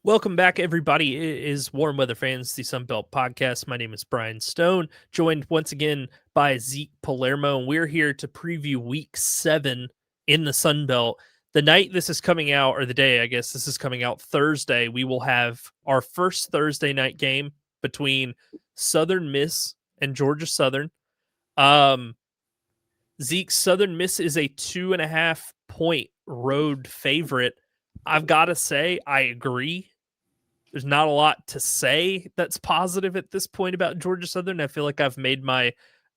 Welcome back, everybody. It is Warm Weather Fans, the Sunbelt Podcast. My name is Brian Stone, joined once again by Zeke Palermo, and we're here to preview Week 7 in the Sunbelt. The night this is coming out, or the day, I guess this is coming out Thursday, we will have our first Thursday night game between Southern Miss and Georgia Southern. Zeke, Southern Miss is a 2.5-point road favorite. I've got to say, I agree. There's not a lot to say that's positive at this point about Georgia Southern. I feel like I've made my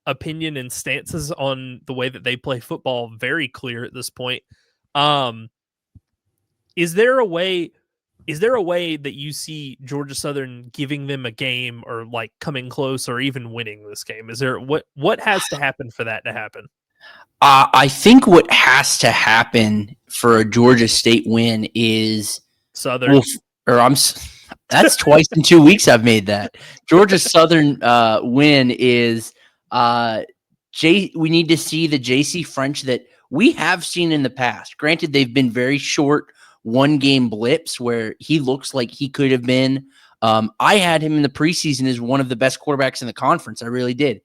opinion and stances on the way that they play football very clear at this point. Is there a way that you see Georgia Southern giving them a game or like coming close or even winning this game? Is there what has to happen for that to happen? I think what has to happen for a Georgia State win is Southern. That's twice in 2 weeks I've made that. Georgia Southern win is we need to see the JC French that we have seen in the past. Granted, they've been very short one-game blips where he looks like he could have been. I had him in the preseason as one of the best quarterbacks in the conference. I really did.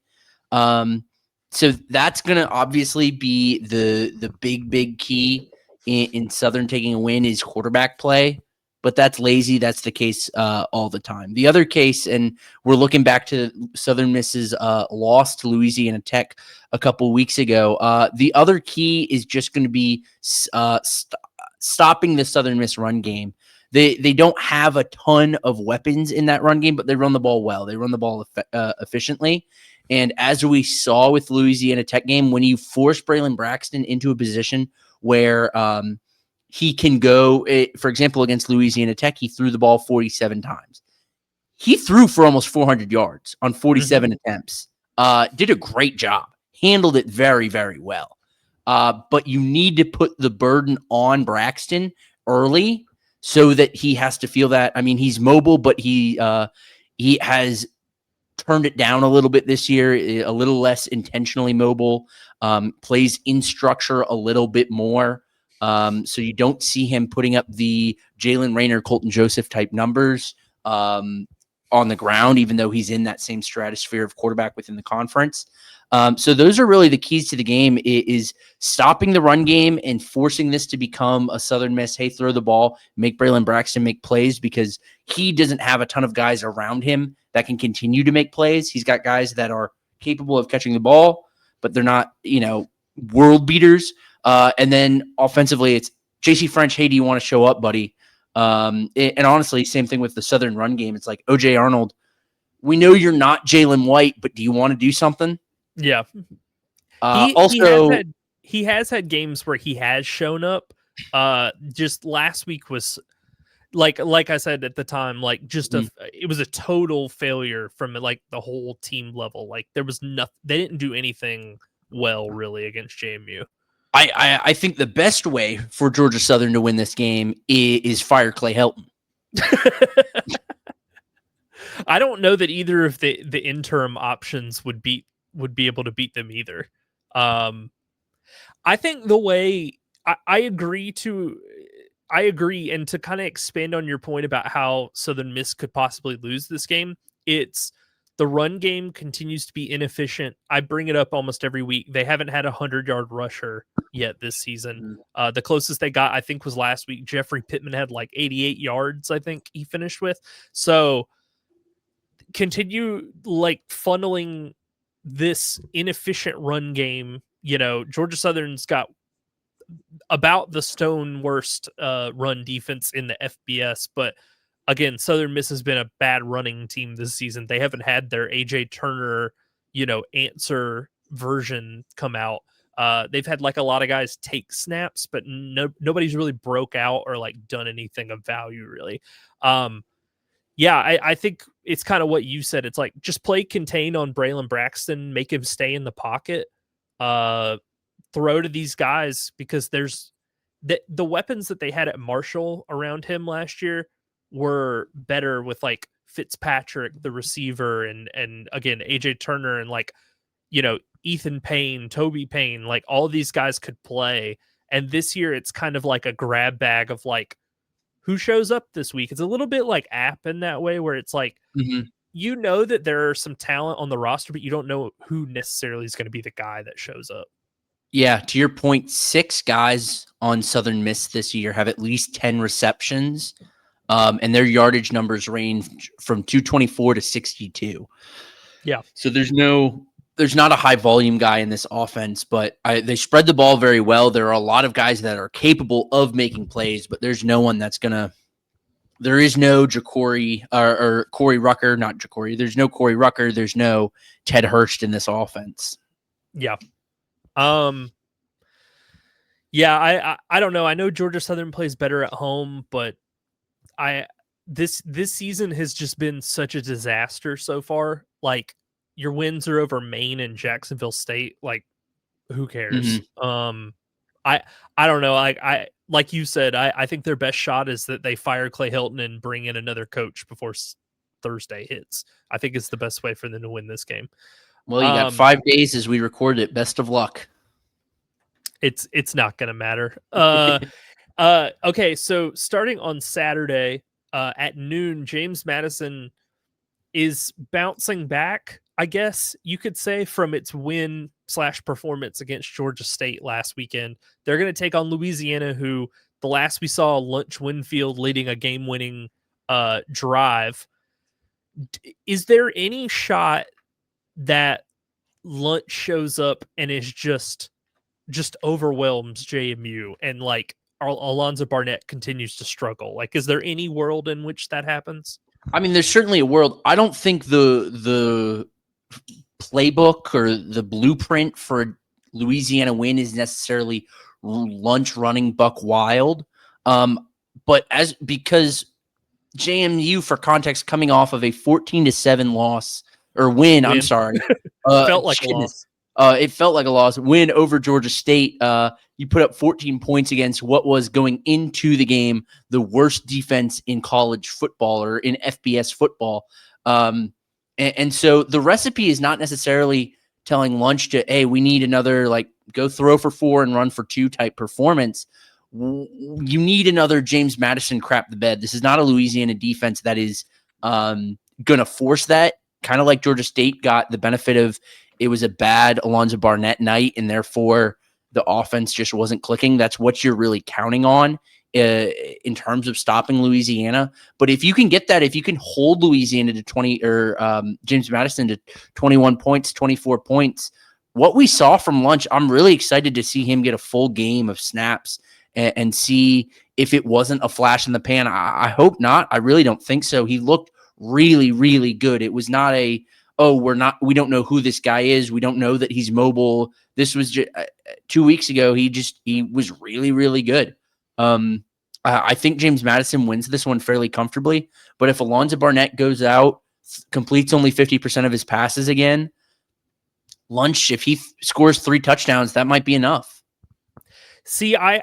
So that's going to obviously be the big key in Southern taking a win is quarterback play. But that's lazy. That's the case all the time. The other case, and we're looking back to Southern Miss's loss to Louisiana Tech a couple of weeks ago. The other key is just going to be stopping the Southern Miss run game. They don't have a ton of weapons in that run game, but they run the ball well. They run the ball efficiently. And as we saw with the Louisiana Tech game, when you force Braylon Braxton into a position where he can go, for example, against Louisiana Tech, he threw the ball 47 times. He threw for almost 400 yards on 47 attempts. Did a great job. Handled it very, very well. But you need to put the burden on Braxton early so that he has to feel that. I mean, he's mobile, but he has turned it down a little bit this year, a little less intentionally mobile, plays in structure a little bit more. So you don't see him putting up the Jalen Raynor, Colton Joseph type numbers on the ground, even though he's in that same stratosphere of quarterback within the conference. So those are really the keys to the game is stopping the run game and forcing this to become a Southern Miss, hey, throw the ball, make Braylon Braxton make plays because he doesn't have a ton of guys around him that can continue to make plays. He's got guys that are capable of catching the ball, but they're not, world beaters. And then offensively, it's JC French. Hey, do you want to show up, buddy? And honestly, same thing with the Southern run game. It's like OJ Arnold. We know you're not Jalen White, but do you want to do something? Yeah. He has had games where he has shown up. Just last week was like I said at the time, like it was a total failure from like the whole team level. Like there was nothing. They didn't do anything well really against JMU. I think the best way for Georgia Southern to win this game is fire Clay Helton. I don't know that either of the interim options would be able to beat them either. I think the way I agree, and to kind of expand on your point about how Southern Miss could possibly lose this game, it's the run game continues to be inefficient. I bring it up almost every week. They haven't had a 100-yard rusher yet this season. The closest they got, I think, was last week. Jeffrey Pittman had like 88 yards, I think he finished with. So continue like funneling this inefficient run game. Georgia Southern's got about the stone worst run defense in the FBS, but again, Southern Miss has been a bad running team this season. They haven't had their AJ Turner, answer version come out. They've had like a lot of guys take snaps, but nobody's really broke out or like done anything of value really. I think it's kind of what you said. It's like just play contain on Braylon Braxton, make him stay in the pocket, throw to these guys because there's the weapons that they had at Marshall around him last year were better with like Fitzpatrick, the receiver, and again AJ Turner and like Ethan Payne, Toby Payne, like all these guys could play. And this year it's kind of like a grab bag of like who shows up this week. It's a little bit like App in that way, where it's like, Mhm. you know that there are some talent on the roster, but you don't know who necessarily is going to be the guy that shows up. Yeah, to your point, 6 guys on Southern Miss this year have at least 10 receptions, and their yardage numbers range from 224 to 62. Yeah. So there's not a high volume guy in this offense, but they spread the ball very well. There are a lot of guys that are capable of making plays, but there's no one that's gonna. There is no Ja'Cory or Corey Rucker, not Ja'Cory. There's no Corey Rucker. There's no Ted Hurst in this offense. Yeah. Yeah, I don't know. I know Georgia Southern plays better at home, but this season has just been such a disaster so far. Like, your wins are over Maine and Jacksonville State. Like, who cares? I don't know. Like you said, I think their best shot is that they fire Clay Hilton and bring in another coach before Thursday hits. I think it's the best way for them to win this game. Well, you got 5 days as we record it. Best of luck. It's not gonna matter. Okay, so starting on Saturday at noon, James Madison is bouncing back, I guess you could say, from its win/performance against Georgia State last weekend. They're going to take on Louisiana, who the last we saw, Lunch Winfield leading a game-winning drive. Is there any shot that Lunch shows up and is just overwhelms JMU and like Alonzo Barnett continues to struggle? Like, is there any world in which that happens? I mean, there's certainly a world. I don't think the playbook or the blueprint for a Louisiana win is necessarily Lunch running buck wild. But because JMU, for context, coming off of a 14-7 loss or win. I'm sorry. Felt like a loss. It felt like a loss. Win over Georgia State. You put up 14 points against what was going into the game the worst defense in college football or in FBS football. And so the recipe is not necessarily telling Lunch to, hey, we need another, like, go throw for 4 and run for 2 type performance. You need another James Madison crap the bed. This is not a Louisiana defense that is going to force that. Kind of like Georgia State got the benefit of, it was a bad Alonzo Barnett night, and therefore the offense just wasn't clicking. That's what you're really counting on in terms of stopping Louisiana. But if you can get that, if you can hold Louisiana to 20 or James Madison to 21 points, 24 points, what we saw from Lunch, I'm really excited to see him get a full game of snaps and see if it wasn't a flash in the pan. I hope not. I really don't think so. He looked really, really good. It was not a, we don't know who this guy is. We don't know that he's mobile. This was just 2 weeks ago. He was really, really good. I think James Madison wins this one fairly comfortably, but if Alonzo Barnett goes out, completes only 50% of his passes again, Lunch, if he scores 3 touchdowns, that might be enough. See, I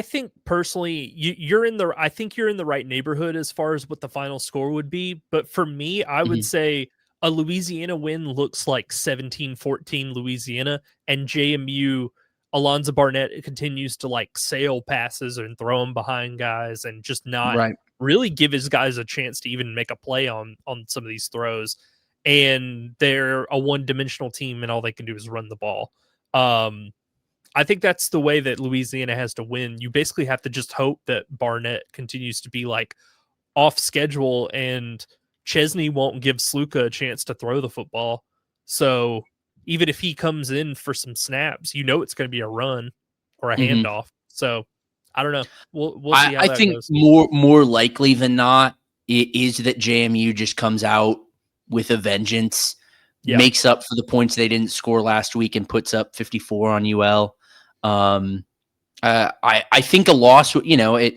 think personally, I think you're in the right neighborhood as far as what the final score would be. But for me, I would say a Louisiana win looks like 17-14 Louisiana, and JMU, Alonzo Barnett continues to like sail passes and throw them behind guys and just not really give his guys a chance to even make a play on some of these throws. And they're a one-dimensional team, and all they can do is run the ball. I think that's the way that Louisiana has to win. You basically have to just hope that Barnett continues to be like off schedule, and Chesney won't give Sluka a chance to throw the football. So even if he comes in for some snaps, it's going to be a run or a handoff. So I don't know. We'll see how that goes. more likely than not, it is that JMU just comes out with a vengeance, makes up for the points they didn't score last week, and puts up 54 on UL. I think a loss, a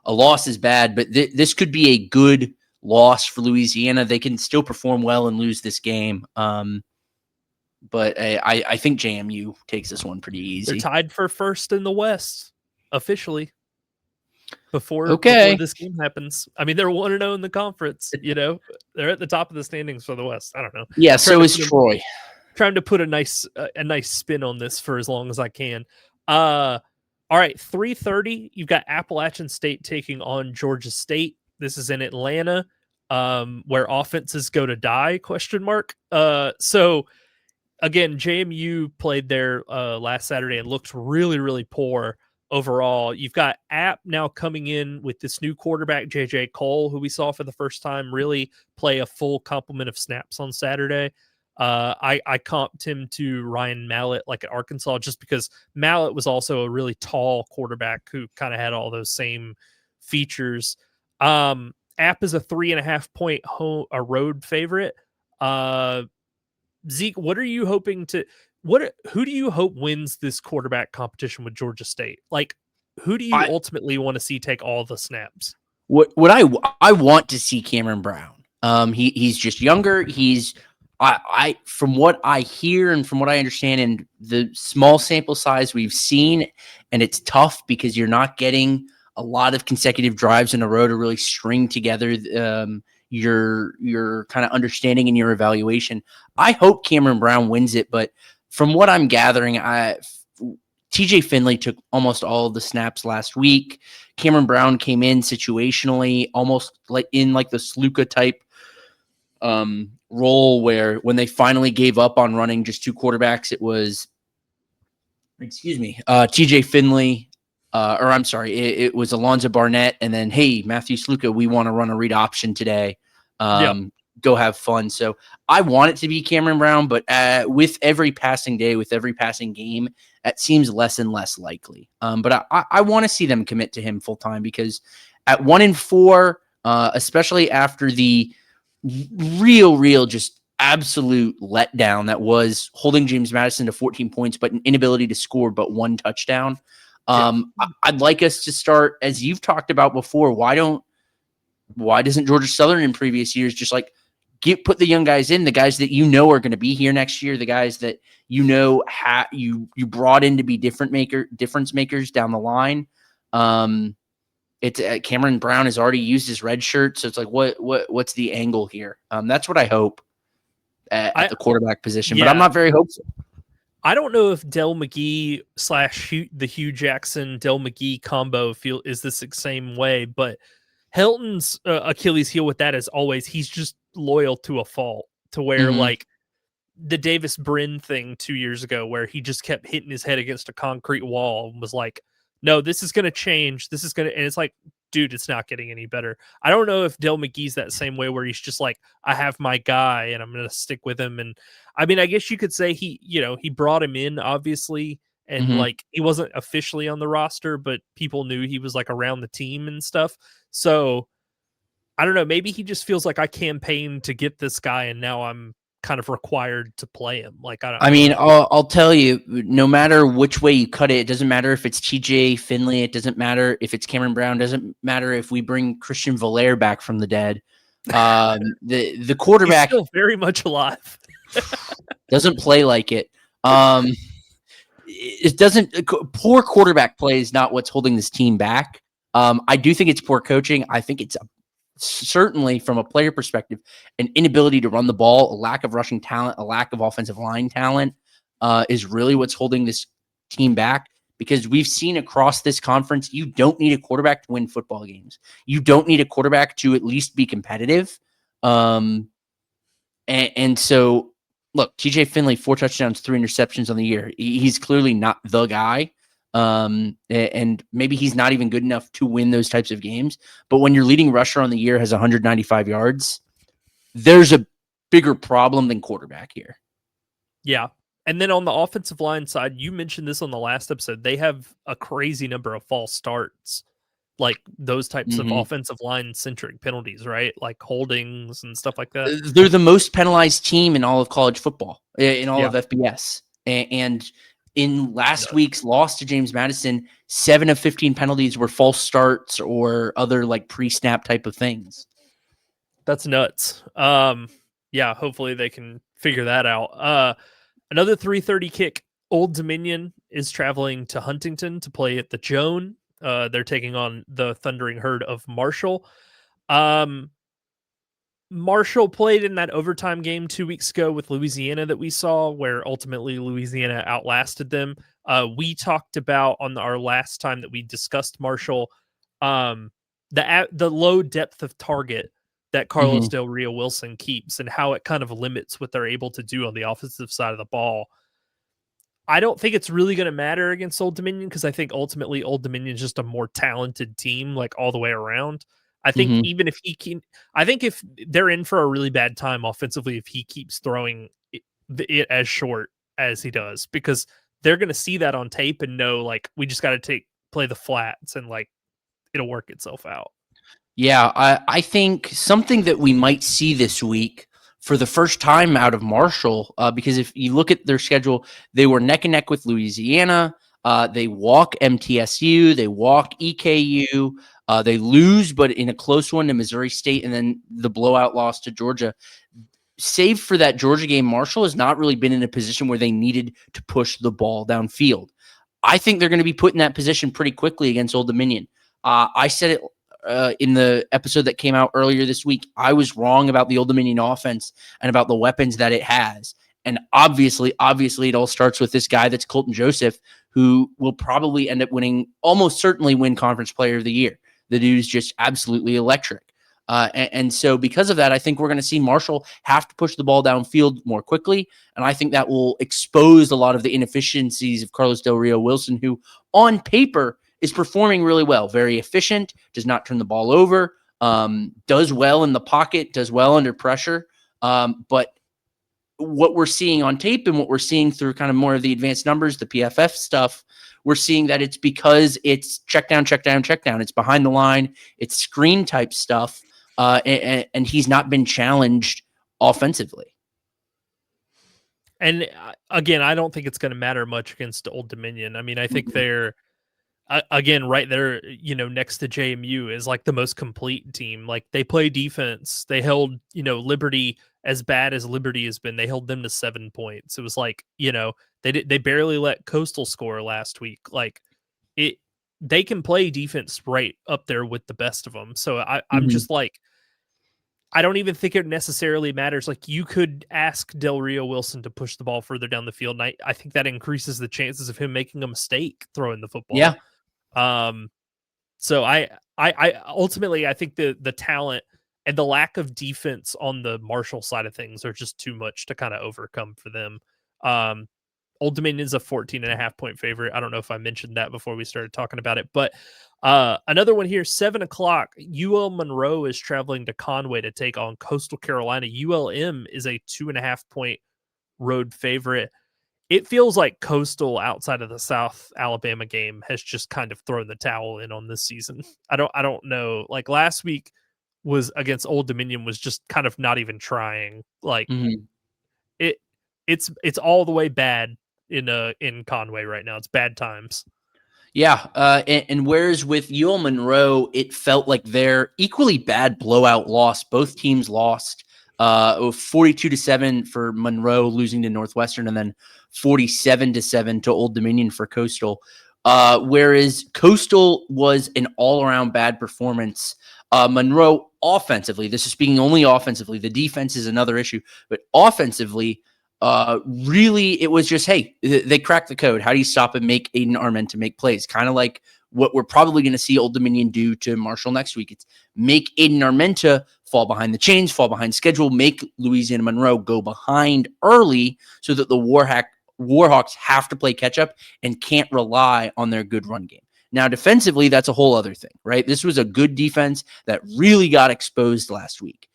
loss is bad, but this could be a good loss for Louisiana. They can still perform well and lose this game. But I think JMU takes this one pretty easy. They're tied for first in the West officially. Before this game happens. I mean, they're 1-0 in the conference. They're at the top of the standings for the West. I don't know. Yeah, so is Troy. Trying to put a nice spin on this for as long as I can. All right, 3:30. You've got Appalachian State taking on Georgia State. This is in Atlanta, where offenses go to die? Question mark. So again, JMU played there last Saturday and looked really, really poor overall. You've got App now coming in with this new quarterback, JJ Cole, who we saw for the first time really play a full complement of snaps on Saturday. I comped him to Ryan Mallett, like at Arkansas, just because Mallett was also a really tall quarterback who kind of had all those same features. App is a 3.5 point a road favorite. Zeke, what are you hoping to who do you hope wins this quarterback competition with Georgia State? Like, who do you I ultimately want to see take all the snaps? what I want to see Cameron Brown. He's just younger. I from what I hear and from what I understand and the small sample size we've seen, and it's tough because you're not getting a lot of consecutive drives in a row to really string together your kind of understanding and your evaluation. I hope Cameron Brown wins it, but from what I'm gathering, TJ Finley took almost all of the snaps last week. Cameron Brown came in situationally, almost like in like the Sluka type role, where when they finally gave up on running just two quarterbacks, it was, TJ Finley, or I'm sorry, it was Alonzo Barnett, and then, hey, Matthew Sluka, we want to run a read option today. Yeah. Go have fun. So I want it to be Cameron Brown, but with every passing day, with every passing game, that seems less and less likely. But I want to see them commit to him full time, because at 1-4, especially after the real, just absolute letdown that was holding James Madison to 14 points, but an inability to score but one touchdown. I'd like us to start, as you've talked about before. Why doesn't Georgia Southern in previous years just like put the young guys in, the guys that you know are going to be here next year, the guys that you know you brought in to be difference makers down the line. It's Cameron Brown has already used his red shirt, so it's like what's the angle here? That's what I hope at the quarterback position, but I'm not very hopeful. I don't know if Del McGee / the Hugh Jackson Del McGee combo is the same way, but Helton's Achilles heel with that is always he's just loyal to a fault, to where like the Davis Brin thing 2 years ago, where he just kept hitting his head against a concrete wall and was like, no, this is going to change. This is going to, and it's like, dude, it's not getting any better. I don't know if Del McGee's that same way, where he's just like, I have my guy and I'm going to stick with him. And I mean, I guess you could say he brought him in, obviously, and like he wasn't officially on the roster, but people knew he was like around the team and stuff. So I don't know. Maybe he just feels like I campaigned to get this guy, and now I'm kind of required to play him. Like I mean, I'll tell you, no matter which way you cut it doesn't matter if it's TJ Finley, it doesn't matter if it's Cameron Brown, doesn't matter if we bring Christian Valaire back from the dead. The quarterback he's still very much alive. doesn't play like it. It doesn't. Poor quarterback play is not what's holding this team back. I do think it's poor coaching. I think it's certainly, from a player perspective, an inability to run the ball, a lack of rushing talent, a lack of offensive line talent is really what's holding this team back. Because we've seen across this conference, you don't need a quarterback to win football games. You don't need a quarterback to at least be competitive. And so, look, TJ Finley, 4 touchdowns, 3 interceptions on the year. He's clearly not the guy. And maybe he's not even good enough to win those types of games. But when your leading rusher on the year has 195 yards, there's a bigger problem than quarterback here. Yeah. And then on the offensive line side, you mentioned this on the last episode, they have a crazy number of false starts, like those types of offensive line centric penalties, right? Like holdings and stuff like that. They're the most penalized team in all of college football, in all of FBS. And in last week's loss to James Madison, 7 of 15 penalties were false starts or other like pre-snap type of things. That's nuts. Yeah, hopefully they can figure that out. Another 3:30 kick. Old Dominion is traveling to Huntington to play at the Joan. They're taking on the Thundering Herd of Marshall. Marshall played in that overtime game 2 weeks ago with Louisiana that we saw, where ultimately Louisiana outlasted them. We talked about on our last time that we discussed Marshall, um, the low depth of target that Carlos Mhm. Del Rio Wilson keeps and how it kind of limits what they're able to do on the offensive side of the ball. I don't think it's really going to matter against Old Dominion because I think ultimately Old Dominion is just a more talented team, like all the way around. I think Mhm. even if he can, I think if they're in for a really bad time offensively, if he keeps throwing it as short as he does, because they're going to see that on tape and know like we just got to play the flats and like it'll work itself out. Yeah, I think something that we might see this week for the first time out of Marshall, because if you look at their schedule, they were neck and neck with Louisiana. They walk MTSU, they walk EKU, they lose, but in a close one to Missouri State, and then the blowout loss to Georgia. Save for that Georgia game, Marshall has not really been in a position where they needed to push the ball downfield. I think they're going to be put in that position pretty quickly against Old Dominion. I said it in the episode that came out earlier this week. I was wrong about the Old Dominion offense and about the weapons that it has. And obviously, it all starts with this guy that's Colton Joseph, who will probably end up winning, almost certainly win Conference Player of the Year. The dude's just absolutely electric. And so because of that, I think we're going to see Marshall have to push the ball downfield more quickly. And I think that will expose a lot of the inefficiencies of Carlos Del Rio Wilson, who on paper is performing really well, very efficient, does not turn the ball over, does well in the pocket, does well under pressure. But what we're seeing on tape and what we're seeing through kind of more of the advanced numbers, the PFF stuff, we're seeing that it's because it's check down, check down, check down. It's behind the line. It's screen type stuff. And he's not been challenged offensively. And again, I don't think it's going to matter much against Old Dominion. I mean, I think they're again right there, next to JMU is like the most complete team. Like they play defense. They held, Liberty as bad as Liberty has been. They held them to 7 points. It was like, they barely let Coastal score last week. Like they can play defense right up there with the best of them. So I'm just like, I don't even think it necessarily matters. Like you could ask Del Rio Wilson to push the ball further down the field, and I think that increases the chances of him making a mistake throwing the football. Yeah. So I ultimately I think the talent and the lack of defense on the Marshall side of things are just too much to kind of overcome for them. Old Dominion is a 14.5 point favorite. I don't know if I mentioned that before we started talking about it, but another one here, 7:00. UL Monroe is traveling to Conway to take on Coastal Carolina. ULM is a 2.5 point road favorite. It feels like Coastal outside of the South Alabama game has just kind of thrown the towel in on this season. I don't know. Like last week was against Old Dominion was just kind of not even trying. Like it it's all the way bad in Conway right now. It's bad times. Yeah, and whereas with UL Monroe, it felt like their equally bad blowout loss. Both teams lost 42-7 for Monroe, losing to Northwestern, and then 47-7 to Old Dominion for Coastal. Whereas Coastal was an all-around bad performance. Monroe offensively, this is speaking only offensively. The defense is another issue, but offensively, really it was just, hey, they cracked the code. How do you stop and make Aiden Armenta make plays? Kind of like what we're probably going to see Old Dominion do to Marshall next week. It's make Aiden Armenta fall behind the chains, fall behind schedule, make Louisiana Monroe go behind early so that the Warhawks have to play catch up and can't rely on their good run game. Now, defensively, that's a whole other thing, right? This was a good defense that really got exposed last week.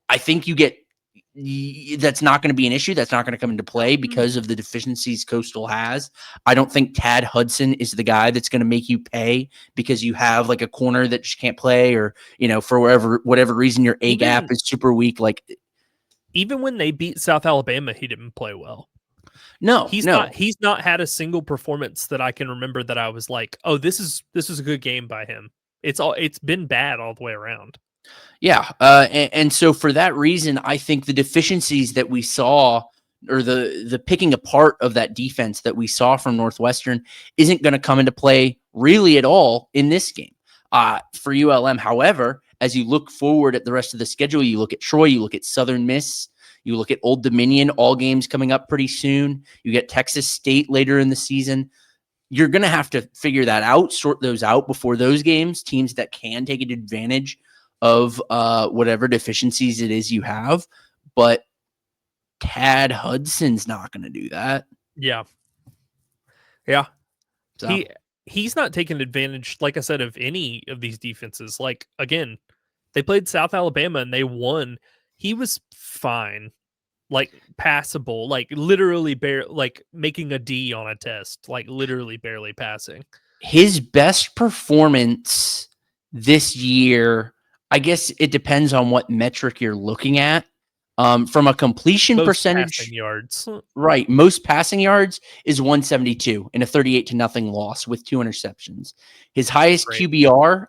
I think that's not going to be an issue. That's not going to come into play because of the deficiencies Coastal has. I don't think Tad Hudson is the guy that's going to make you pay because you have like a corner that just can't play, or for whatever reason your A gap is super weak. Like even when they beat South Alabama, he didn't play well. No, he's not had a single performance that I can remember that I was like, oh, this is a good game by him. It's been bad all the way around. Yeah. And so for that reason, I think the deficiencies that we saw, or the picking apart of that defense that we saw from Northwestern, isn't going to come into play really at all in this game. For ULM, however, as you look forward at the rest of the schedule, you look at Troy, you look at Southern Miss, you look at Old Dominion, all games coming up pretty soon. You get Texas State later in the season. You're going to have to figure that out, sort those out before those games, teams that can take advantage of whatever deficiencies it is you have. But Tad Hudson's not going to do that. Yeah. Yeah. So. He's not taking advantage, like I said, of any of these defenses. Like, again, they played South Alabama and they won. He was fine. Like passable, like literally like making a D on a test, like literally barely passing. His best performance this year, I guess it depends on what metric you're looking at. From a completion percentage, yards, right? Most passing yards is 172 in a 38-0 loss with 2 interceptions. His highest QBR,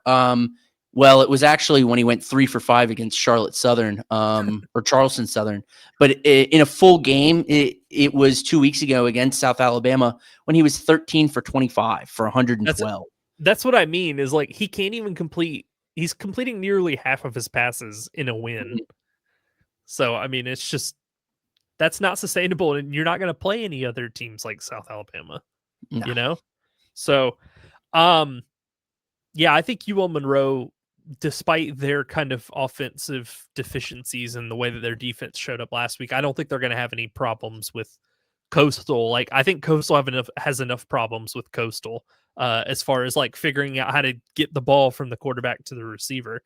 well, it was actually when he went 3 for 5 against Charlotte Southern, or Charleston Southern. But in a full game, it was 2 weeks ago against South Alabama when he was 13 for 25 for 112. That's what I mean. Is like he can't even complete. He's completing nearly half of his passes in a win. Mm-hmm. So I mean, it's just that's not sustainable, and you're not going to play any other teams like South Alabama. No. You know, so yeah, I think UL Monroe, despite their kind of offensive deficiencies and the way that their defense showed up last week, I don't think they're going to have any problems with Coastal. Like, I think Coastal has enough problems with Coastal as far as like figuring out how to get the ball from the quarterback to the receiver.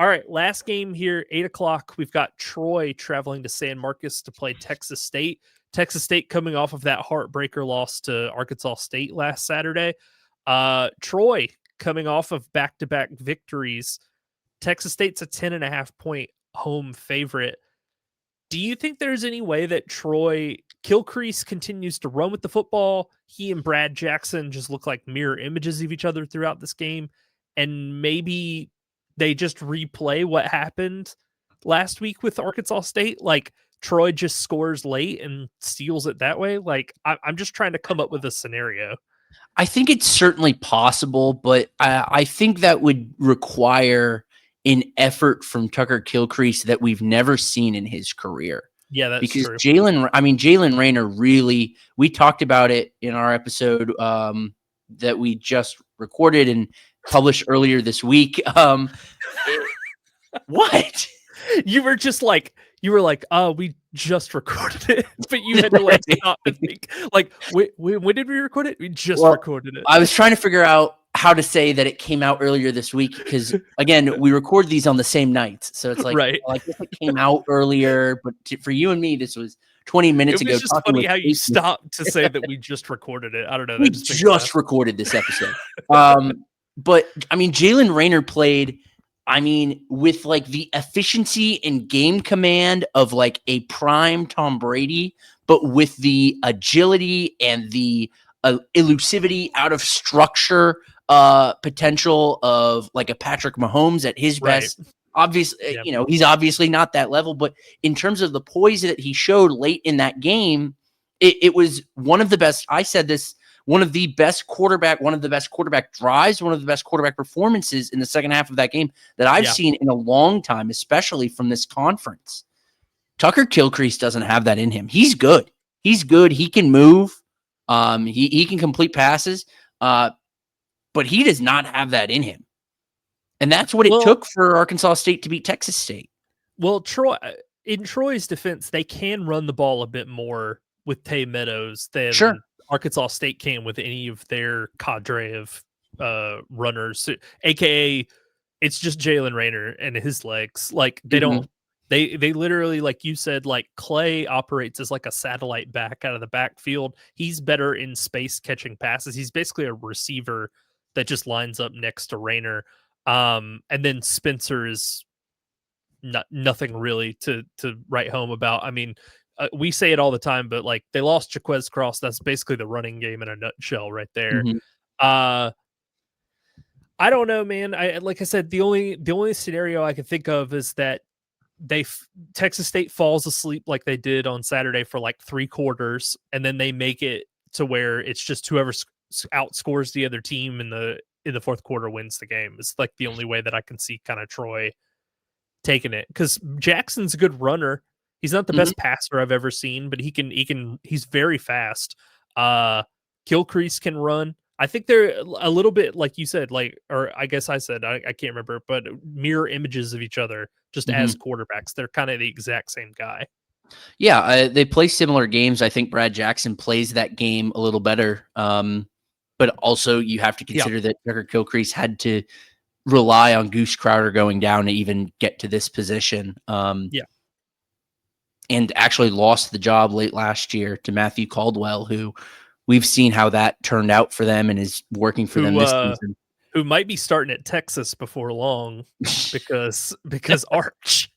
All right, last game here, 8:00. We've got Troy traveling to San Marcos to play Texas State. Texas State coming off of that heartbreaker loss to Arkansas State last Saturday. Troy coming off of back-to-back victories. Texas State's a 10.5 point home favorite. Do you think there's any way that Kilcrease continues to run with the football? He and Brad Jackson just look like mirror images of each other throughout this game, and maybe they just replay what happened last week with Arkansas State? Like, Troy just scores late and steals it that way? Like, I'm just trying to come up with a scenario. I think it's certainly possible, but I think that would require an effort from Tucker Kilcrease that we've never seen in his career. Yeah, that's because true. Jalen Rayner really, we talked about it in our episode that we just recorded and published earlier this week. What? You were like, oh, we just recorded it, but you had to like stop and think, like, when did we record it? We just recorded it. I was trying to figure out how to say that it came out earlier this week because, again, we record these on the same nights, so it's like, right. Well, I guess it came out earlier, but for you and me, this was 20 minutes ago. It was just funny how you stopped to say that we just recorded it. I don't know. We just recorded this episode. But I mean, Jalen Rayner played, with like the efficiency and game command of like a prime Tom Brady, but with the agility and the elusivity out of structure potential of like a Patrick Mahomes at his best. Obviously, he's obviously not that level, but in terms of the poise that he showed late in that game, it was one of the best. I said this. One of the best quarterback drives, one of the best quarterback performances in the second half of that game that I've seen in a long time, especially from this conference. Tucker Kilcrease doesn't have that in him. He's good. He can move. He can complete passes, but he does not have that in him. And that's what it took for Arkansas State to beat Texas State. Well, in Troy's defense, they can run the ball a bit more with Tay Meadows than Arkansas State can with any of their cadre of runners, aka it's just Jalen Rayner and his legs. Like they don't, they literally, like you said, like Clay operates as like a satellite back out of the backfield. He's better in space catching passes. He's basically a receiver that just lines up next to Rayner. And then Spencer is nothing really to write home about. I mean, we say it all the time, but like they lost Jaquez Cross. That's basically the running game in a nutshell right there. I don't know, man. Like I said, the only scenario I can think of is that Texas State falls asleep like they did on Saturday for like 3 quarters, and then they make it to where it's just whoever outscores the other team in the in the fourth quarter wins the game. It's like the only way that I can see kind of Troy taking it, because Jackson's a good runner. He's not the best passer I've ever seen, but he's very fast. Gilcrease can run. I think they're a little bit like you said, like, or I guess I said, I can't remember, but mirror images of each other just as quarterbacks. They're kind of the exact same guy. Yeah, they play similar games. I think Brad Jackson plays that game a little better. But also you have to consider that Tucker Gilcrease had to rely on Goose Crowder going down to even get to this position. And actually lost the job late last year to Matthew Caldwell, who we've seen how that turned out for them and is working for them this season. Who might be starting at Texas before long because Arch.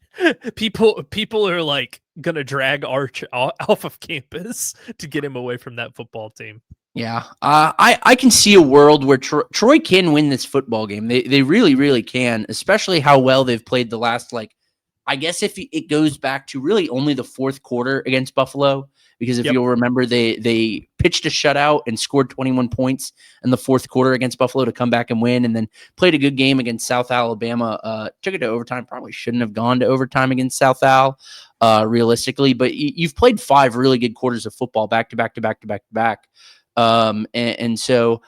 People are like gonna drag Arch off of campus to get him away from that football team. Yeah, I can see a world where Troy can win this football game. They really, really can, especially how well they've played the last, like, I guess if it goes back to really only the fourth quarter against Buffalo, because if you'll remember, they pitched a shutout and scored 21 points in the fourth quarter against Buffalo to come back and win, and then played a good game against South Alabama. Took it to overtime. Probably shouldn't have gone to overtime against South Al, realistically, but you've played 5 really good quarters of football back to back to back to back to back. And so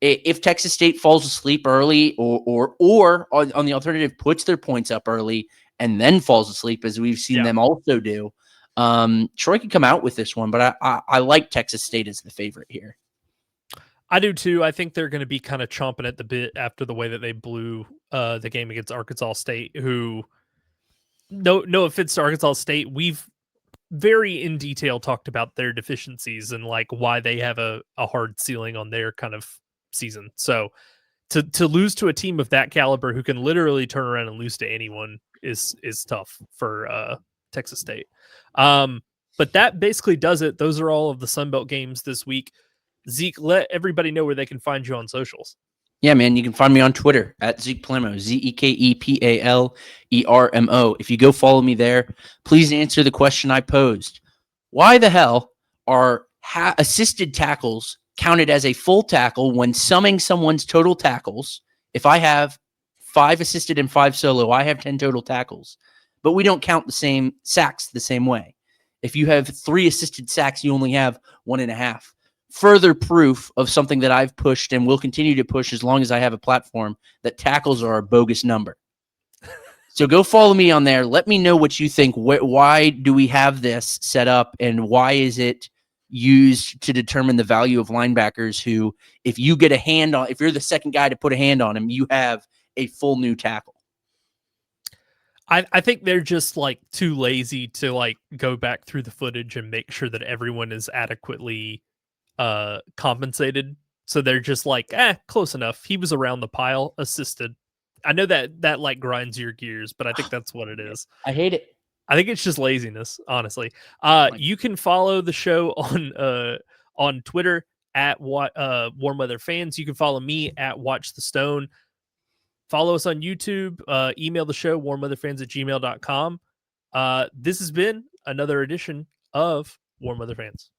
if Texas State falls asleep early or on the alternative puts their points up early and then falls asleep, as we've seen them also do, Troy can come out with this one, but I like Texas State as the favorite here. I do too. I think they're going to be kind of chomping at the bit after the way that they blew the game against Arkansas State, who, no offense to Arkansas State, we've very in detail talked about their deficiencies and like why they have a hard ceiling on their kind of season. So to lose to a team of that caliber who can literally turn around and lose to anyone is tough for Texas State. But that basically does it. Those are all of the Sunbelt games this week. Zeke, let everybody know where they can find you on socials. Yeah, man, you can find me on Twitter at Zeke Palermo, ZekePalermo. If you go follow me there, please answer the question I posed. Why the hell are assisted tackles counted as a full tackle when summing someone's total tackles? If I have 5 assisted and 5 solo, I have 10 total tackles. But we don't count the same sacks the same way. If you have 3 assisted sacks, you only have 1.5. Further proof of something that I've pushed and will continue to push as long as I have a platform, that tackles are a bogus number. So go follow me on there. Let me know what you think. Why do we have this set up, and why is it used to determine the value of linebackers who, if you get a hand on, if you're the second guy to put a hand on him, you have a full new tackle? I think they're just like too lazy to like go back through the footage and make sure that everyone is adequately compensated. So they're just like, close enough. He was around the pile, assisted. I know that like grinds your gears, but I think that's what it is. I hate it. I think it's just laziness, honestly. You can follow the show on Twitter at Warm Weather Fans. You can follow me at Watch the Stone. Follow us on YouTube. Email the show, warmweatherfans@gmail.com. This has been another edition of Warm Weather Fans.